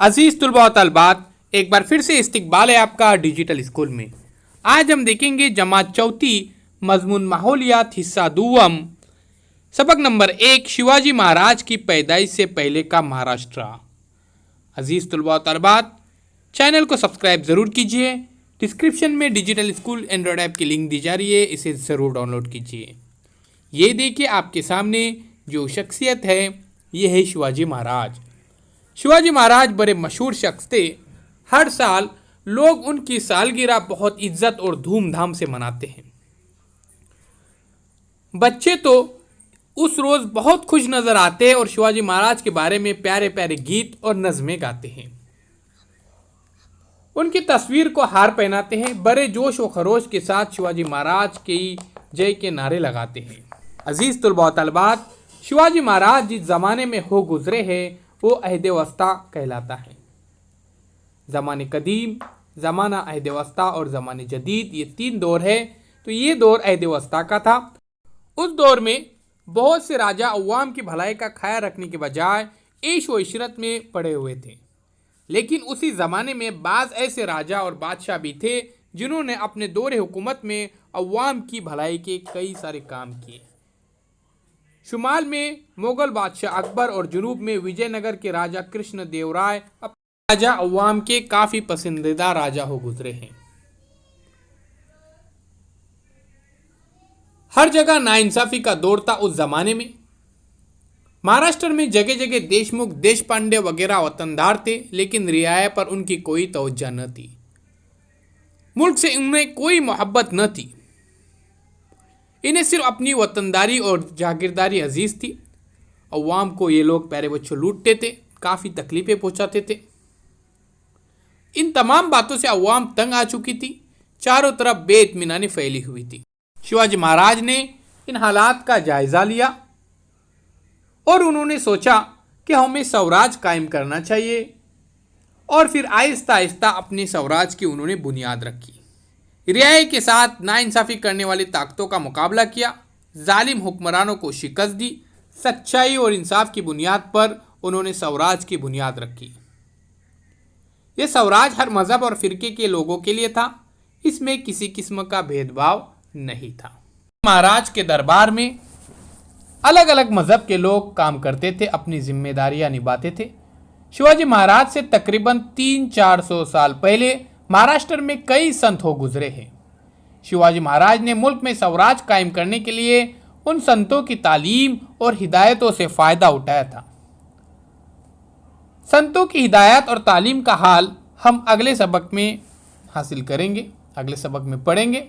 अजीज तुलबा और तलबात, एक बार फिर से इस्तकबाल है आपका डिजिटल स्कूल में। आज हम देखेंगे जमात चौथी मजमून माहौलियात हिस्सा दूम, सबक नंबर 1, शिवाजी महाराज की पैदाइश से पहले का महाराष्ट्र। अजीज तुलबा और तलबात, चैनल को सब्सक्राइब ज़रूर कीजिए। डिस्क्रिप्शन में डिजिटल स्कूल एंड्रॉयड ऐप की लिंक दी जा रही है, इसे ज़रूर डाउनलोड कीजिए। ये देखिए आपके सामने जो शख्सियत है, ये है शिवाजी महाराज। शिवाजी महाराज बड़े मशहूर शख्स थे। हर साल लोग उनकी सालगिरह बहुत इज्जत और धूमधाम से मनाते हैं। बच्चे तो उस रोज़ बहुत खुश नज़र आते हैं और शिवाजी महाराज के बारे में प्यारे प्यारे गीत और नज़में गाते हैं। उनकी तस्वीर को हार पहनाते हैं। बड़े जोश व खरोश के साथ शिवाजी महाराज की जय के नारे लगाते हैं। अजीज़ तुलबा व तलबात, शिवाजी महाराज जिस ज़माने में हो गुजरे हैं वो अहद वस्ता कहलाता है। ज़माने कदीम, ज़माना अहद वस्ता और ज़माने जदीद, ये 3 दौर है। तो ये दौर अहद वस्ता का था। उस दौर में बहुत से राजा अवाम की भलाई का ख्याल रखने के बजाय ऐश व इशरत में पड़े हुए थे। लेकिन उसी ज़माने में बाज़ ऐसे राजा और बादशाह भी थे जिन्होंने अपने दौर हुकूमत में अवाम की भलाई के कई सारे काम किए। शुमाल में मुग़ल बादशाह अकबर और जुनूब में विजयनगर के राजा कृष्ण देव राय राजा अवाम के काफ़ी पसंदीदा राजा हो गुजरे हैं। हर जगह नाइंसाफ़ी का दौर था उस ज़माने में। महाराष्ट्र में जगह जगह देशमुख, देशपांडे वगैरह वतनदार थे, लेकिन रियाया पर उनकी कोई तवज्जो न थी। मुल्क से उन्हें कोई मोहब्बत न थी। इन्हें सिर्फ अपनी वतनदारी और जागीरदारी अजीज़ थी। अवाम को ये लोग प्यारे बच्चों लूटते थे, काफ़ी तकलीफ़ें पहुँचाते थे। इन तमाम बातों से अवाम तंग आ चुकी थी। चारों तरफ बेइत्मीनानी फैली हुई थी। शिवाजी महाराज ने इन हालात का जायज़ा लिया और उन्होंने सोचा कि हमें स्वराज कायम करना चाहिए, और फिर आहिस्ता आहिस्ता अपने स्वराज की उन्होंने बुनियाद रखी। रियाया के साथ नाइंसाफ़ी करने वाली ताकतों का मुकाबला किया, जालिम हुक्मरानों को शिकस्त दी। सच्चाई और इंसाफ की बुनियाद पर उन्होंने स्वराज की बुनियाद रखी। यह स्वराज हर मज़हब और फ़िरके के लोगों के लिए था। इसमें किसी किस्म का भेदभाव नहीं था। महाराज के दरबार में अलग अलग मज़हब के लोग काम करते थे, अपनी जिम्मेदारियां निभाते थे। शिवाजी महाराज से तकरीबन 300-400 साल पहले महाराष्ट्र में कई संत हो गुजरे हैं। शिवाजी महाराज ने मुल्क में स्वराज कायम करने के लिए उन संतों की तालीम और हिदायतों से फ़ायदा उठाया था। संतों की हिदायत और तालीम का हाल हम अगले सबक में हासिल करेंगे, अगले सबक में पढ़ेंगे।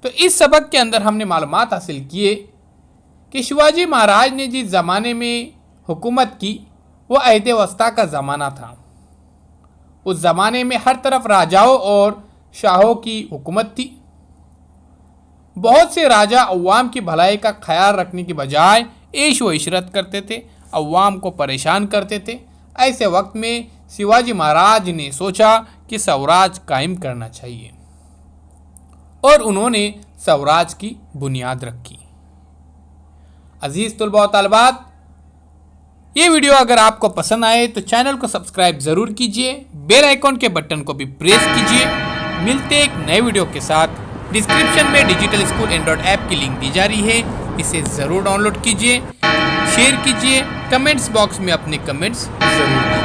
तो इस सबक के अंदर हमने मालूमात हासिल किए कि शिवाजी महाराज ने जिस ज़माने में हुकूमत की वो अहद वस्ता का ज़माना था। उस ज़माने में हर तरफ राजाओं और शाहों की हुकूमत थी। बहुत से राजा अवाम की भलाई का ख्याल रखने के बजाय ऐश व इशरत करते थे, अवाम को परेशान करते थे। ऐसे वक्त में शिवाजी महाराज ने सोचा कि स्वराज कायम करना चाहिए और उन्होंने स्वराज की बुनियाद रखी। अजीज़ तुलबा व तलबात, ये वीडियो अगर आपको पसंद आए तो चैनल को सब्सक्राइब ज़रूर कीजिए, बेल आइकॉन के बटन को भी प्रेस कीजिए। मिलते एक नए वीडियो के साथ। डिस्क्रिप्शन में डिजिटल स्कूल एंड्रॉयड ऐप की लिंक दी जा रही है, इसे ज़रूर डाउनलोड कीजिए, शेयर कीजिए, कमेंट्स बॉक्स में अपने कमेंट्स ज़रूर कीजिए।